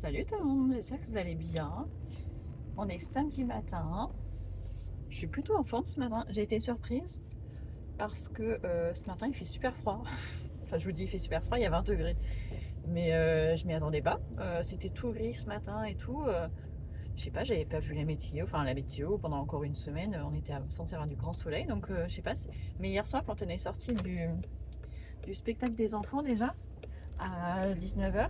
Salut tout le monde, j'espère que vous allez bien. On est samedi matin. Je suis plutôt en forme ce matin. J'ai été surprise parce que ce matin il fait super froid. Enfin, je vous dis il fait super froid, il y a 20 degrés. Mais je m'y attendais pas. C'était tout gris ce matin et tout. Je sais pas, j'avais pas vu la météo. Enfin, la météo pendant encore une semaine. On était censé avoir du grand soleil. Donc je sais pas. Mais hier soir, quand on est sorti du spectacle des enfants déjà, à 19h,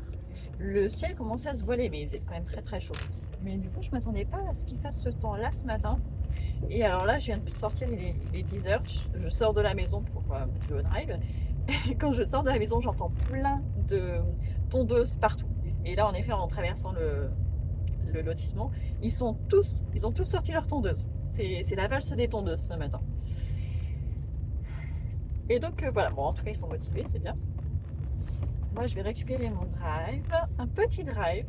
le ciel commençait à se voiler, mais il faisait quand même très très chaud. Mais du coup, je m'attendais pas à ce qu'il fasse ce temps-là ce matin. Et alors là, je viens de sortir, il est 10h, je sors de la maison pour jouer au drive. Et quand je sors de la maison, j'entends plein de tondeuses partout. Et là, en effet, en traversant le lotissement, ils ont tous sorti leurs tondeuses. C'est la valse des tondeuses ce matin. Et donc voilà, bon, en tout cas, ils sont motivés, c'est bien. Moi, je vais récupérer mon drive, un petit drive.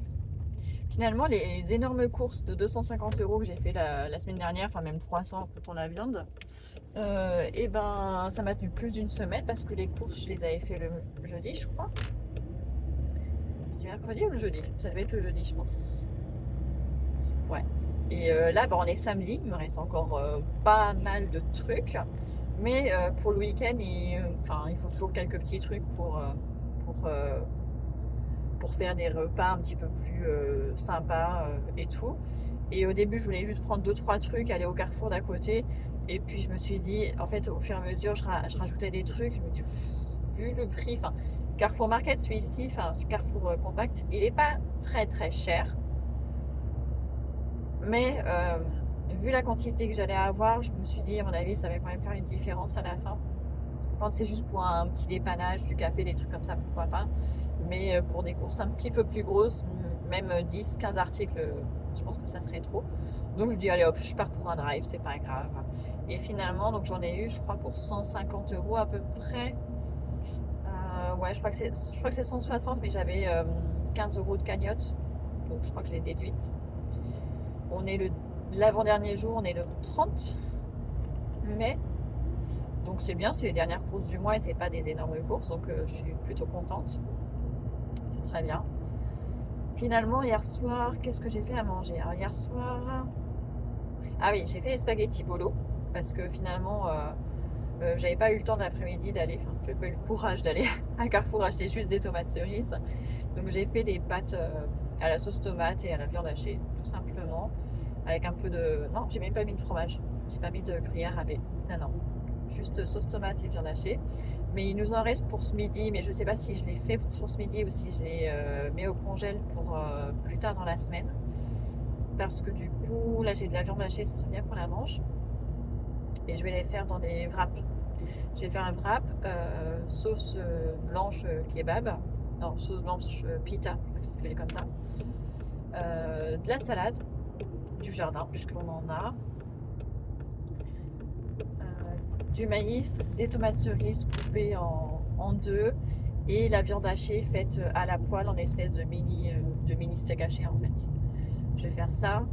Finalement, les énormes courses de 250 € que j'ai fait la semaine dernière, enfin même 300 quand on la viande, et ben ça m'a tenu plus d'une semaine parce que les courses, je les avais fait le jeudi, je crois. C'était mercredi ou le jeudi? Ça devait être le jeudi, je pense. Ouais. Et là, ben, on est samedi, il me reste encore pas mal de trucs. Mais pour le week-end, enfin, il faut toujours quelques petits trucs pour, euh, pour faire des repas un petit peu plus sympas et tout. Et au début, je voulais juste prendre deux trois trucs, aller au Carrefour d'à côté. Et puis je me suis dit, en fait, au fur et à mesure, je rajoutais des trucs. Je me dis, vu le prix, enfin, Carrefour Market, celui-ci, enfin, Carrefour Compact, il n'est pas très très cher. Mais vu la quantité que j'allais avoir, je me suis dit, à mon avis, ça va quand même faire une différence à la fin. Quand c'est juste pour un petit dépannage, du café, des trucs comme ça, pourquoi pas. Mais pour des courses un petit peu plus grosses, même 10, 15 articles, je pense que ça serait trop. Donc je dis, allez hop, je pars pour un drive, c'est pas grave. Et finalement, donc j'en ai eu, je crois, pour 150 € à peu près. Ouais, je crois que c'est 160, mais j'avais 15 € de cagnotte. Donc je crois que je l'ai déduite. On est l'avant-dernier jour, on est le 30 mai. Donc c'est bien, c'est les dernières courses du mois et c'est pas des énormes courses, donc je suis plutôt contente. C'est très bien. Finalement, hier soir, qu'est-ce que j'ai fait à manger? Alors, hier soir, ah oui, j'ai fait les spaghettis bolo parce que finalement, j'avais pas eu le temps d'après-midi d'aller, enfin, j'ai pas eu le courage d'aller à Carrefour acheter juste des tomates cerises. Donc j'ai fait des pâtes à la sauce tomate et à la viande hachée, tout simplement, avec un peu de. Non, j'ai même pas mis de fromage. J'ai pas mis de gruyère râpée. Non, non, juste sauce tomate et viande hachée. Mais il nous en reste pour ce midi, mais je ne sais pas si je l'ai fait pour ce midi ou si je les mets au congèle pour plus tard dans la semaine. Parce que du coup, là j'ai de la viande hachée, ce serait bien qu'on la mange. Et je vais les faire dans des wraps. Je vais faire un wrap, sauce blanche kebab, non, sauce blanche pita, je crois que ça s'appelle comme ça. De la salade, du jardin, puisqu'on en a. Du maïs, des tomates cerises coupées en deux et la viande hachée faite à la poêle en espèce de mini steak haché en fait. Je vais faire ça,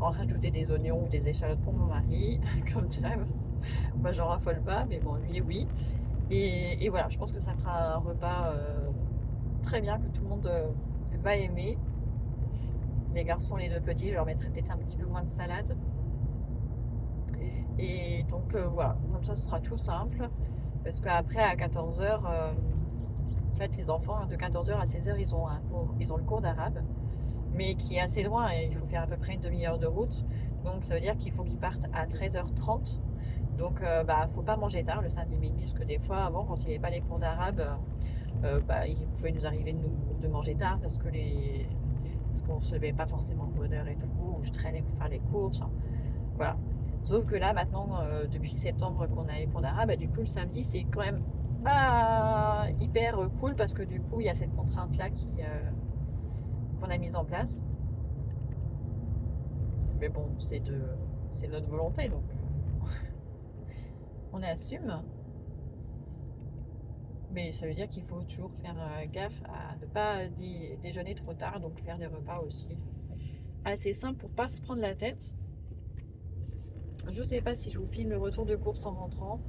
en rajouter des oignons ou des échalotes pour mon mari, comme d'hab. Moi j'en raffole pas, mais bon lui oui. Et voilà, je pense que ça fera un repas très bien que tout le monde va aimer. Les garçons, les deux petits, je leur mettrai peut-être un petit peu moins de salade. Et donc voilà, comme ça ce sera tout simple. Parce qu'après à 14h, en fait les enfants de 14h à 16h ils ont le cours d'arabe, mais qui est assez loin et il faut faire à peu près une demi-heure de route. Donc ça veut dire qu'il faut qu'ils partent à 13h30. Donc bah faut pas manger tard le samedi midi, parce que des fois avant quand il n'y avait pas les cours d'arabe, bah, il pouvait nous arriver de manger tard parce qu'on se levait pas forcément de bonne heure et tout, ou je traînais pour faire les courses. Enfin, voilà. Sauf que là, maintenant, depuis septembre qu'on a les cours d'arabe, bah, du coup, le samedi, c'est quand même pas hyper cool parce que du coup, il y a cette contrainte-là qu'on a mise en place. Mais bon, c'est notre volonté, donc on assume. Mais ça veut dire qu'il faut toujours faire gaffe à ne pas déjeuner trop tard, donc faire des repas aussi assez simples pour pas se prendre la tête. Je sais pas si je vous filme le retour de course en rentrant.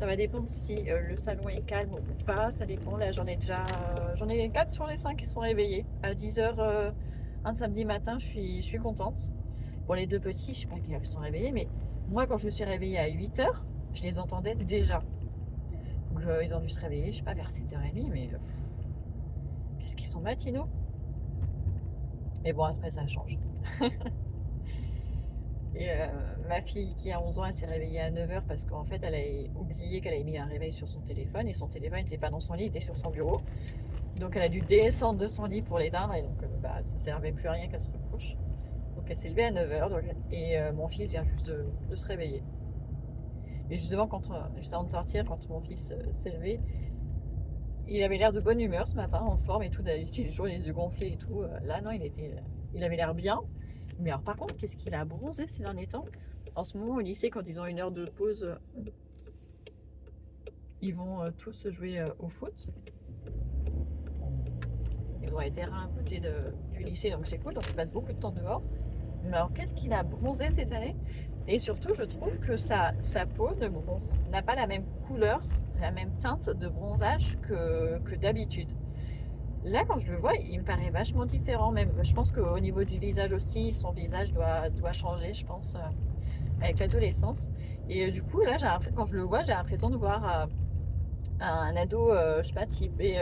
Ça va dépendre si le salon est calme ou pas, ça dépend. Là, j'en ai 4 sur les 5 qui sont réveillés. À 10h un samedi matin, je suis contente. Pour les deux petits, je sais pas à quelle heure ils sont réveillés, mais moi, quand je me suis réveillée à 8h, je les entendais déjà. Donc, ils ont dû se réveiller, je sais pas, vers 7h30, mais qu'est-ce qu'ils sont matinaux. Mais bon, après, ça change. Et ma fille qui a 11 ans, elle s'est réveillée à 9h parce qu'en fait, elle a oublié qu'elle avait mis un réveil sur son téléphone et son téléphone n'était pas dans son lit, il était sur son bureau. Donc elle a dû descendre de son lit pour l'éteindre et donc ça ne servait plus à rien qu'elle se recouche. Donc elle s'est levée à 9h et mon fils vient juste de se réveiller. Et justement, juste avant de sortir, quand mon fils s'est levé, il avait l'air de bonne humeur ce matin, en forme et tout. D'habitude, il a toujours les yeux gonflés et tout. Là, non, il avait l'air bien. Mais alors, par contre, qu'est-ce qu'il a bronzé ces derniers temps? En ce moment, au lycée, quand ils ont une heure de pause, ils vont tous jouer au foot. Ils ont les terrains à côté du lycée, donc c'est cool. Donc, ils passent beaucoup de temps dehors. Mais alors, qu'est-ce qu'il a bronzé cette année? Et surtout, je trouve que sa peau n'a pas la même couleur, la même teinte de bronzage que d'habitude. Là, quand je le vois, il me paraît vachement différent même. Je pense qu'au niveau du visage aussi, son visage doit changer, je pense, avec l'adolescence. Et du coup, là, quand je le vois, j'ai l'impression de voir un ado, je sais pas, typé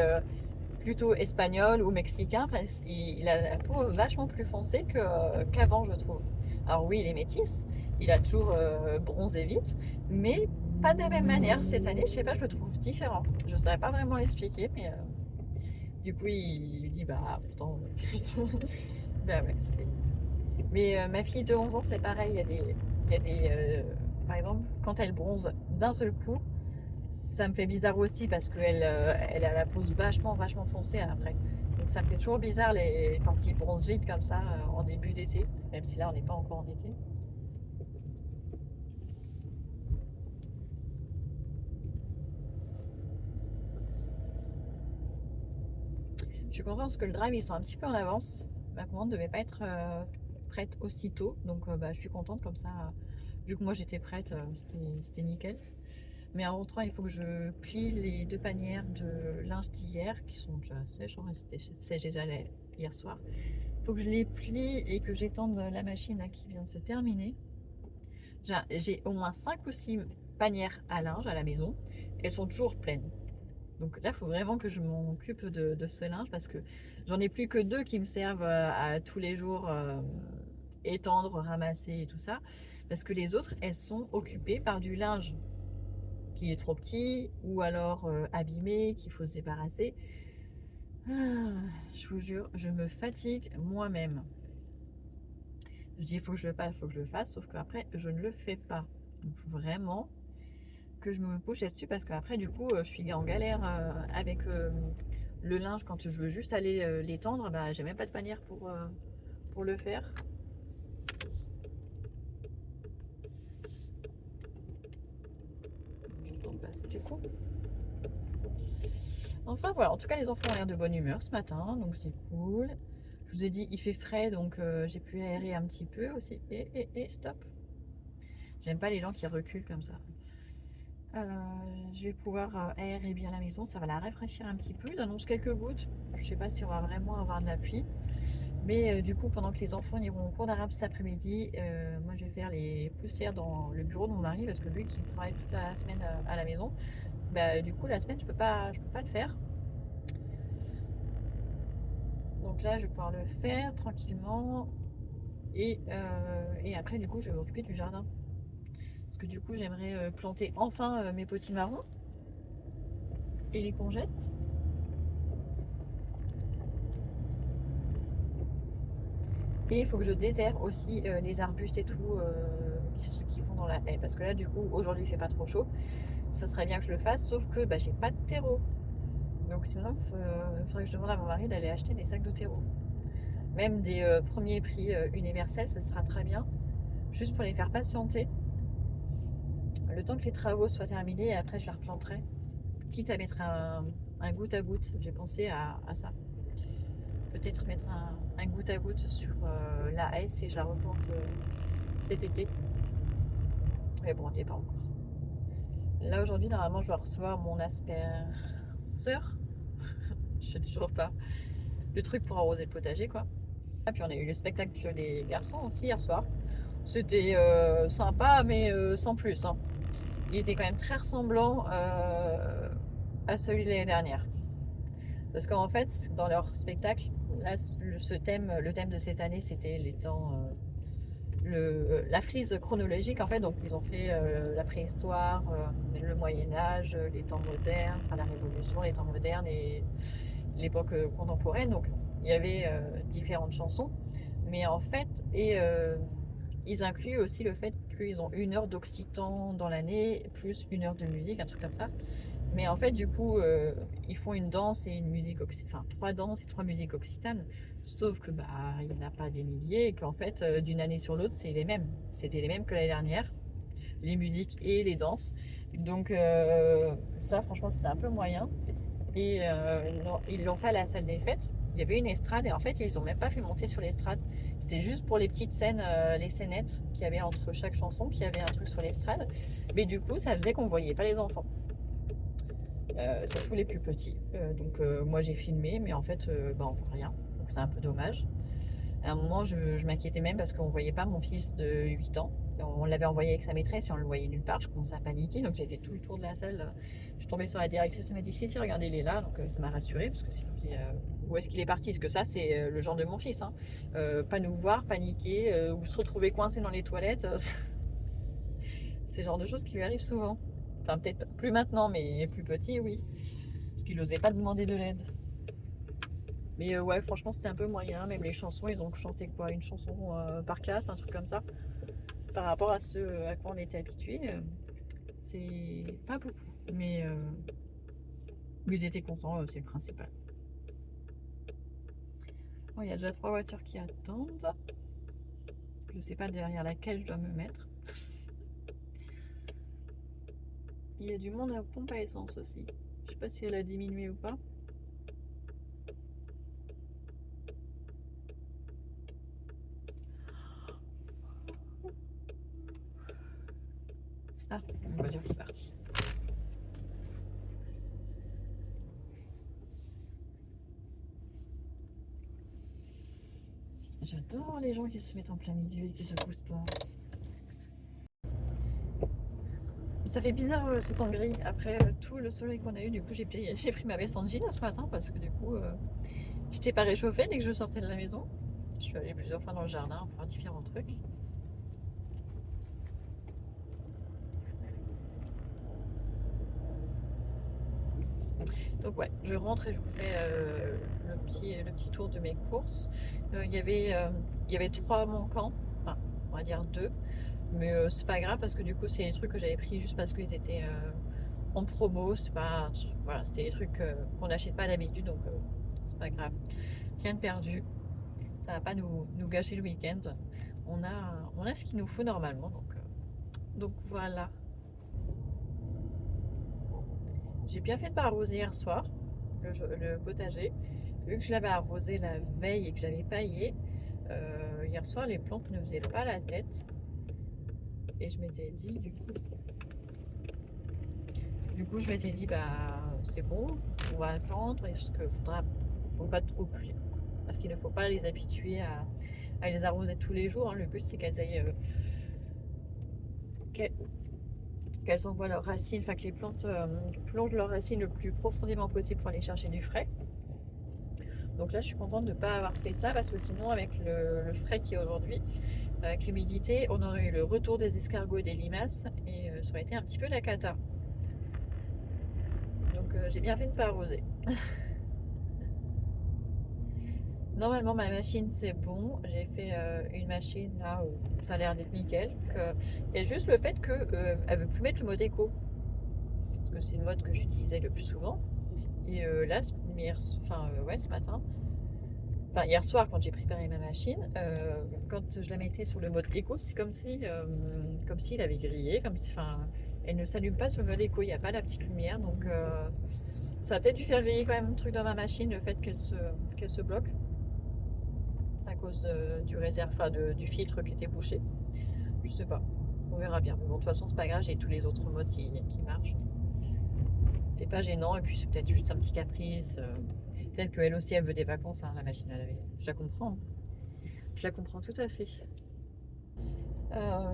plutôt espagnol ou mexicain. Enfin, il a la peau vachement plus foncée qu'avant, je trouve. Alors oui, il est métis, il a toujours bronzé vite, mais pas de la même manière. Cette année, je sais pas, je le trouve différent. Je ne saurais pas vraiment l'expliquer, mais du coup, il dit bah pourtant, bah ouais, mais ma fille de 11 ans, c'est pareil. Il y a des par exemple, quand elle bronze d'un seul coup, ça me fait bizarre aussi parce qu'elle elle a la peau vachement foncée après. Donc ça me fait toujours bizarre quand ils bronzent vite comme ça en début d'été, même si là on n'est pas encore en été. Je suis contente parce que le drive ils sont un petit peu en avance. Ma commande ne devait pas être prête aussitôt, donc bah, je suis contente comme ça. Vu que moi j'étais prête, c'était nickel. Mais en rentrant, il faut que je plie les 2 panières de linge d'hier qui sont déjà sèches. C'était sèche déjà hier soir. Il faut que je les plie et que j'étende la machine là, qui vient de se terminer. J'ai au moins 5 ou 6 panières à linge à la maison. Elles sont toujours pleines. Donc là, il faut vraiment que je m'occupe de ce linge parce que j'en ai plus que 2 qui me servent à tous les jours étendre, ramasser et tout ça. Parce que les autres, elles sont occupées par du linge qui est trop petit ou alors abîmé, qu'il faut se débarrasser. Je vous jure, je me fatigue moi-même. Je dis il faut que je le fasse, il faut que je le fasse, sauf qu'après je ne le fais pas. Il faut vraiment que je me couche là-dessus parce qu'après du coup je suis en galère avec le linge quand je veux juste aller l'étendre, bah, j'ai même pas de panière pour le faire. Je tourne passer du coup. Enfin voilà, en tout cas les enfants ont l'air de bonne humeur ce matin, donc c'est cool. Je vous ai dit, il fait frais, donc j'ai pu aérer un petit peu aussi. Et stop. J'aime pas les gens qui reculent comme ça. Je vais pouvoir aérer bien la maison, ça va la rafraîchir un petit peu. Ils annoncent quelques gouttes. Je sais pas si on va vraiment avoir de la pluie. Mais du coup, pendant que les enfants iront au cours d'arabe cet après-midi, moi je vais faire les poussières dans le bureau de mon mari parce que lui qui travaille toute la semaine à la maison, bah, du coup la semaine je peux pas le faire. Donc là, je vais pouvoir le faire tranquillement. Et après, du coup, je vais m'occuper du jardin. Parce que du coup, j'aimerais planter enfin mes potimarrons et les courgettes. Et il faut que je déterre aussi les arbustes et tout qui font dans la haie. Parce que là, du coup, aujourd'hui, il fait pas trop chaud. Ça serait bien que je le fasse, sauf que bah, j'ai pas de terreau. Donc sinon, il faudrait que je demande à mon mari d'aller acheter des sacs de terreau. Même des premiers prix universels, ça sera très bien. Juste pour les faire patienter. Le temps que les travaux soient terminés, et après je la replanterai. Quitte à mettre un goutte à goutte. J'ai pensé à ça. Peut-être mettre un goutte à goutte sur la haie si je la replante cet été. Mais bon, on n'y est pas encore. Là aujourd'hui, normalement, je dois recevoir mon asperceur. Je sais toujours pas. Le truc pour arroser le potager, quoi. Et puis on a eu le spectacle des garçons aussi hier soir. C'était sympa, mais sans plus, hein. Il était quand même très ressemblant à celui de l'année dernière. Parce qu'en fait, dans leur spectacle, là, le thème de cette année, c'était les temps, la frise chronologique en fait. Donc ils ont fait la préhistoire, le Moyen Âge, les temps modernes, enfin la Révolution, les temps modernes et l'époque contemporaine. Donc il y avait différentes chansons, mais en fait, ils incluent aussi le fait qu'ils ont 1 heure d'occitan dans l'année, plus 1 heure de musique, un truc comme ça. Mais en fait, du coup, ils font une danse et une musique, enfin 3 danses et 3 musiques occitanes. Sauf que bah, il n'y en a pas des milliers et qu'en fait, d'une année sur l'autre, c'est les mêmes. C'était les mêmes que l'année dernière, les musiques et les danses. Donc ça, franchement, c'était un peu moyen. Et ils l'ont fait à la salle des fêtes. Il y avait une estrade et en fait, ils ont même pas fait monter sur l'estrade. C'était juste pour les petites scènes, les scénettes qu'il y avait entre chaque chanson, qu'il y avait un truc sur l'estrade. Mais du coup, ça faisait qu'on voyait pas les enfants. Surtout les plus petits. Donc moi j'ai filmé, mais en fait bah, on voit rien. Donc c'est un peu dommage. À un moment je m'inquiétais même parce qu'on voyait pas mon fils de 8 ans. On l'avait envoyé avec sa maîtresse et on le voyait nulle part. Je commençais à paniquer, donc j'ai fait tout le tour de la salle. Je suis tombée sur la directrice, elle m'a dit si regardez, il est là. Donc ça m'a rassurée parce que sinon où est-ce qu'il est parti? Parce que ça c'est le genre de mon fils, hein. Pas nous voir, paniquer, ou se retrouver coincé dans les toilettes. C'est le genre de choses qui lui arrivent souvent. Enfin, peut-être plus maintenant, mais plus petit, oui. Parce qu'il n'osait pas demander de l'aide. Mais ouais, franchement, c'était un peu moyen. Même les chansons, ils ont chanté quoi? Une chanson par classe, un truc comme ça. Par rapport à ce à quoi on était habitués, c'est pas beaucoup. Mais ils étaient contents, c'est le principal. Bon, il y a déjà 3 voitures qui attendent. Je sais pas derrière laquelle je dois me mettre. Il y a du monde à la pompe à essence aussi. Je sais pas si elle a diminué ou pas. Ah, une voiture qui est partie. J'adore les gens qui se mettent en plein milieu et qui se poussent pas. Ça fait bizarre ce temps gris. Après tout le soleil qu'on a eu, du coup j'ai pris ma veste en jean ce matin parce que du coup j'étais pas réchauffée dès que je sortais de la maison. Je suis allée plusieurs fois dans le jardin pour faire différents trucs. Donc ouais, je rentre et je vous fais le petit tour de mes courses. Il y avait 3 manquants, enfin on va dire 2, mais c'est pas grave parce que du coup c'est des trucs que j'avais pris juste parce qu'ils étaient en promo. C'est pas, voilà, c'était des trucs qu'on n'achète pas d'habitude, donc c'est pas grave. Rien de perdu, ça va pas nous gâcher le week-end. On a ce qu'il nous faut normalement, donc voilà. J'ai bien fait de pas arroser hier soir le potager. Vu que je l'avais arrosé la veille et que j'avais paillé, hier soir les plantes ne faisaient pas la tête. Et je m'étais dit, je m'étais dit, bah c'est bon, on va attendre, parce qu'il faut pas trop pluie. Parce qu'il ne faut pas les habituer à les arroser tous les jours, hein. Le but c'est qu'elles aillent qu'elles envoient leurs racines, enfin que les plantes plongent leurs racines le plus profondément possible pour aller chercher du frais. Donc là je suis contente de ne pas avoir fait ça parce que sinon avec le frais qui est aujourd'hui, avec l'humidité, on aurait eu le retour des escargots et des limaces et ça aurait été un petit peu la cata. Donc j'ai bien fait de ne pas arroser. Normalement ma machine c'est bon, j'ai fait une machine là où ça a l'air d'être nickel. Il y a juste le fait qu'elle veut plus mettre le mode éco. Parce que c'est le mode que j'utilisais le plus souvent. Et là, ce matin, enfin hier soir quand j'ai préparé ma machine, quand je la mettais sur le mode éco, c'est comme si il avait grillé, elle ne s'allume pas sur le mode éco, il n'y a pas la petite lumière, donc ça a peut-être dû faire griller quand même un truc dans ma machine, le fait qu'elle se bloque à cause du filtre qui était bouché. Je sais pas. On verra bien. Mais bon, de toute façon, c'est pas grave, j'ai tous les autres modes qui marchent. C'est pas gênant, et puis c'est peut-être juste un petit caprice. Peut-être qu'elle aussi, elle veut des vacances, hein, la machine à laver. Je la comprends. Je la comprends tout à fait.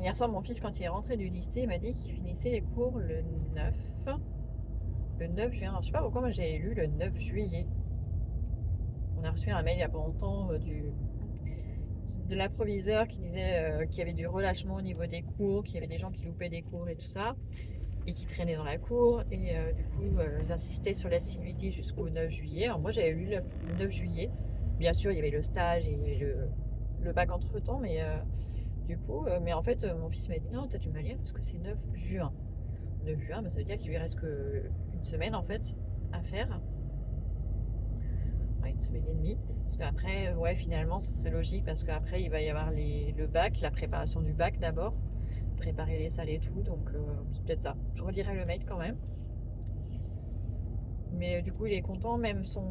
Hier soir, mon fils, quand il est rentré du lycée, il m'a dit qu'il finissait les cours le 9. Le 9 juin. Alors, je sais pas pourquoi moi j'ai lu le 9 juillet. On a reçu un mail il y a pas longtemps de l'approviseur qui disait qu'il y avait du relâchement au niveau des cours, qu'il y avait des gens qui loupaient des cours et tout ça, et qui traînaient dans la cour. Et du coup, ils insistaient sur l'assiduité jusqu'au 9 juillet. Alors moi, j'avais lu le 9 juillet. Bien sûr, il y avait le stage et il y avait le bac entre-temps, mais du coup, mais en fait, mon fils m'a dit non, t'as du mal à lire parce que c'est 9 juin. 9 juin, bah, ça veut dire qu'il lui reste qu'une semaine en fait à faire. Ouais, une semaine et demie. Parce qu'après, ouais, finalement, ce serait logique parce qu'après, il va y avoir le bac, la préparation du bac d'abord, préparer les salles et tout. Donc, c'est peut-être ça. Je relirai le mail quand même. Mais du coup, il est content. Même son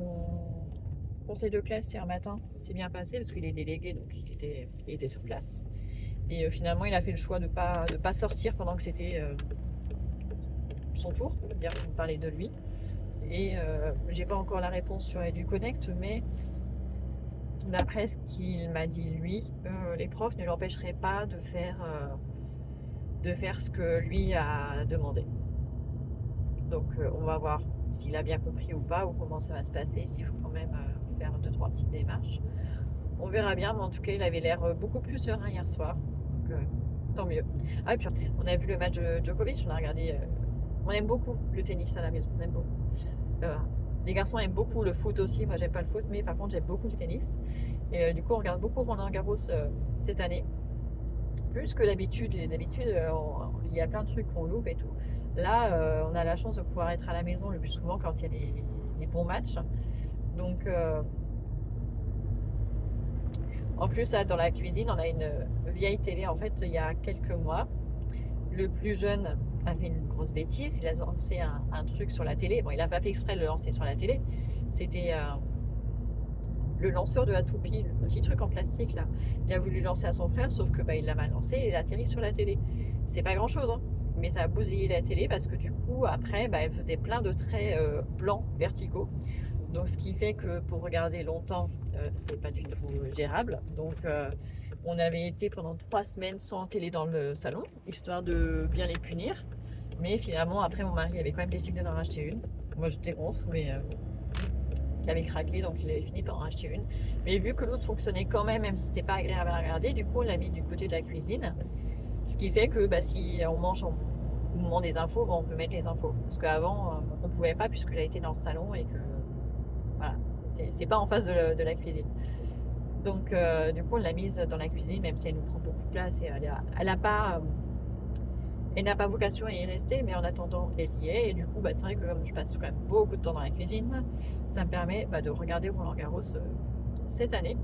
conseil de classe hier matin s'est bien passé parce qu'il est délégué, donc il était sur place. Et finalement, il a fait le choix de pas sortir pendant que c'était son tour, c'est-à-dire qu'on parlait de lui. Et j'ai pas encore la réponse sur EduConnect, mais d'après ce qu'il m'a dit lui, les profs ne l'empêcheraient pas de faire ce que lui a demandé. Donc on va voir s'il a bien compris ou pas, ou comment ça va se passer, s'il faut quand même faire 2-3 petites démarches. On verra bien, mais en tout cas, il avait l'air beaucoup plus serein hier soir. Donc tant mieux. Ah, et puis on a vu le match de Djokovic, on a regardé. On aime beaucoup le tennis à la maison, on aime beaucoup. Les garçons aiment beaucoup le foot aussi, moi j'aime pas le foot, mais par contre j'aime beaucoup le tennis. Et du coup on regarde beaucoup Roland Garros cette année, plus que d'habitude. D'habitude il y a plein de trucs qu'on loupe et tout. Là on a la chance de pouvoir être à la maison le plus souvent quand il y a les bons matchs. Donc en plus là, dans la cuisine on a une vieille télé en fait il y a quelques mois. Le plus jeune a fait une grosse bêtise, il a lancé un truc sur la télé. Bon, il n'a pas fait exprès de le lancer sur la télé. C'était le lanceur de la toupie, le petit truc en plastique là. Il a voulu lancer à son frère, sauf que il l'a mal lancé et il a atterri sur la télé. C'est pas grand chose, hein, mais ça a bousillé la télé parce que du coup, après, elle faisait plein de traits blancs verticaux. Donc, ce qui fait que pour regarder longtemps, c'est pas du tout gérable. Donc, on avait été pendant 3 semaines sans télé dans le salon, histoire de bien les punir. Mais finalement, après, mon mari avait quand même décidé d'en racheter une. Moi, j'étais ronce, mais il avait craqué, donc il avait fini par en racheter une. Mais vu que l'autre fonctionnait quand même si c'était pas agréable à regarder, du coup, on l'a mis du côté de la cuisine. Ce qui fait que si on mange au moment des infos, on peut mettre les infos. Parce qu'avant, on pouvait pas puisqu'il a été dans le salon et que voilà, c'est pas en face de la cuisine. Donc du coup on l'a mise dans la cuisine, même si elle nous prend beaucoup de place et elle n'a pas vocation à y rester, mais en attendant elle y est. Et du coup c'est vrai que comme je passe quand même beaucoup de temps dans la cuisine, ça me permet de regarder Roland Garros cette année.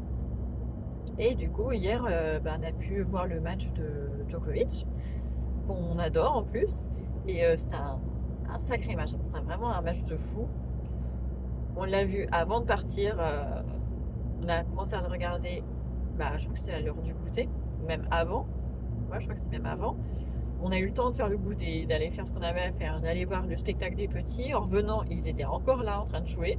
Et du coup hier on a pu voir le match de Djokovic, qu'on adore en plus. Et c'était un sacré match, c'est vraiment un match de fou. On l'a vu avant de partir. On a commencé à le regarder, je crois que c'est à l'heure du goûter, même avant. Ouais, je crois que c'est même avant. On a eu le temps de faire le goûter, d'aller faire ce qu'on avait à faire, d'aller voir le spectacle des petits. En revenant, ils étaient encore là en train de jouer.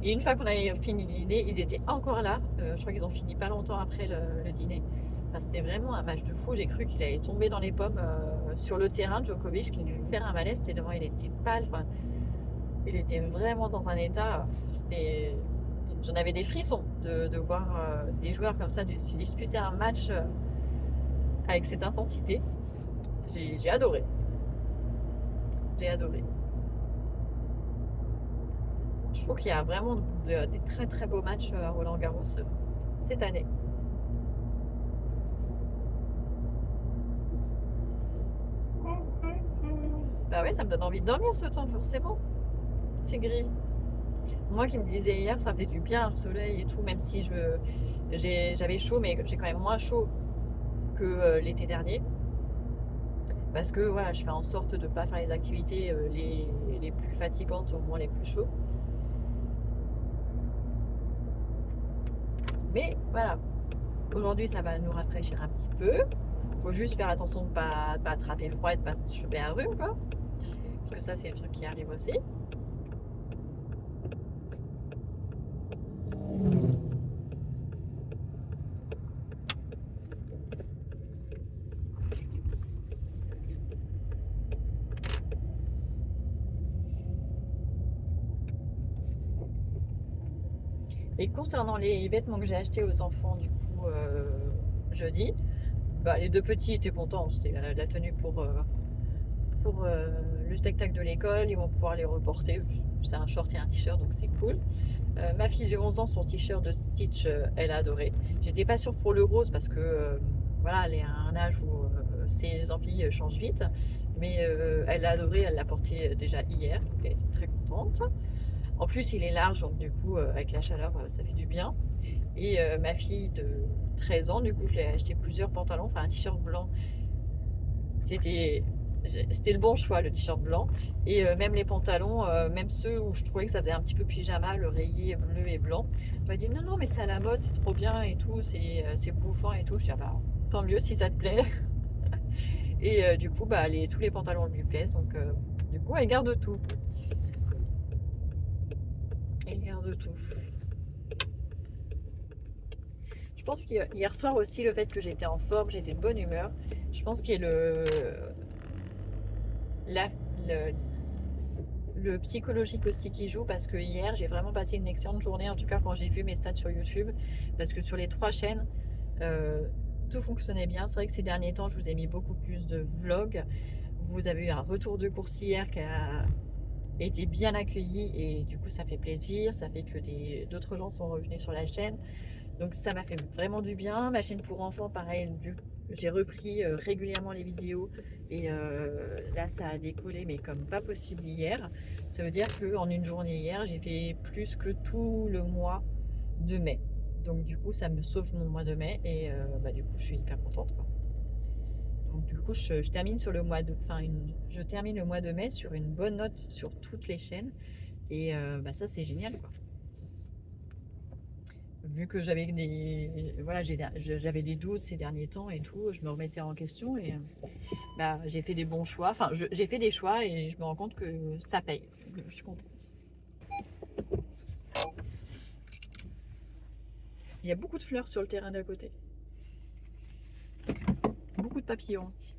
Et une fois qu'on avait fini le dîner, ils étaient encore là. Je crois qu'ils ont fini pas longtemps après le dîner. Enfin, c'était vraiment un match de fou. J'ai cru qu'il allait tomber dans les pommes sur le terrain de Djokovic, qu'il allait lui faire un malaise. Tellement il était pâle. Enfin, il était vraiment dans un état. J'en avais des frissons de voir des joueurs comme ça se disputer un match avec cette intensité. J'ai adoré. J'ai adoré. Je trouve qu'il y a vraiment des très très beaux matchs à Roland Garros cette année. Bah ouais, ça me donne envie de dormir ce temps, forcément. C'est gris. Moi qui me disais hier, ça fait du bien le soleil et tout, même si j'avais chaud, mais j'ai quand même moins chaud que l'été dernier. Parce que voilà, je fais en sorte de ne pas faire les activités les plus fatigantes au moins les plus chauds. Mais voilà, aujourd'hui ça va nous rafraîchir un petit peu. Faut juste faire attention de pas attraper froid et de pas se choper un rhume, quoi. Parce que ça, c'est le truc qui arrive aussi. Et concernant les vêtements que j'ai achetés aux enfants, du coup, jeudi, bah, les deux petits étaient contents. C'était la tenue pour le spectacle de l'école. Ils vont pouvoir les reporter. C'est un short et un t-shirt, donc c'est cool. Ma fille de 11 ans, son t-shirt de Stitch, elle a adoré. J'étais pas sûre pour le rose parce que voilà, elle est à un âge où ses envies changent vite. Mais elle a adoré, elle l'a porté déjà hier, donc elle était très contente. En plus, il est large, donc du coup, avec la chaleur, ça fait du bien. Et ma fille de 13 ans, du coup, je lui ai acheté plusieurs pantalons, enfin un t-shirt blanc. C'était le bon choix, le t-shirt blanc. Et même les pantalons, même ceux où je trouvais que ça faisait un petit peu pyjama, le rayé bleu et blanc, on m'a dit non, non, mais c'est à la mode, c'est trop bien et tout, c'est bouffant et tout. Je dis, ah bah, tant mieux si ça te plaît. Et du coup, bah, tous les pantalons lui plaisent, donc du coup, elle garde tout. Elle garde tout. Je pense qu'hier soir aussi, le fait que j'étais en forme, j'étais de bonne humeur, je pense qu'il y a la, le, le psychologique aussi qui joue parce que hier, j'ai vraiment passé une excellente journée, en tout cas quand j'ai vu mes stats sur YouTube, parce que sur les 3 chaînes, tout fonctionnait bien. C'est vrai que ces derniers temps, je vous ai mis beaucoup plus de vlogs. Vous avez eu un retour de course hier qui a été bien accueilli et du coup, ça fait plaisir. Ça fait que d'autres gens sont revenus sur la chaîne. Donc ça m'a fait vraiment du bien. Ma chaîne pour enfants, pareil, j'ai repris régulièrement les vidéos et là ça a décollé mais comme pas possible hier. Ça veut dire qu'en une journée hier, j'ai fait plus que tout le mois de mai. Donc du coup ça me sauve mon mois de mai et bah, du coup je suis hyper contente, quoi. Donc du coup je termine sur le mois de, je termine le mois de mai sur une bonne note sur toutes les chaînes et bah, ça c'est génial, quoi. Vu que j'avais voilà, j'avais des doutes ces derniers temps et tout, je me remettais en question et bah, j'ai fait des bons choix. Enfin, j'ai fait des choix et je me rends compte que ça paye. Je suis contente. Il y a beaucoup de fleurs sur le terrain d'à côté. Beaucoup de papillons aussi.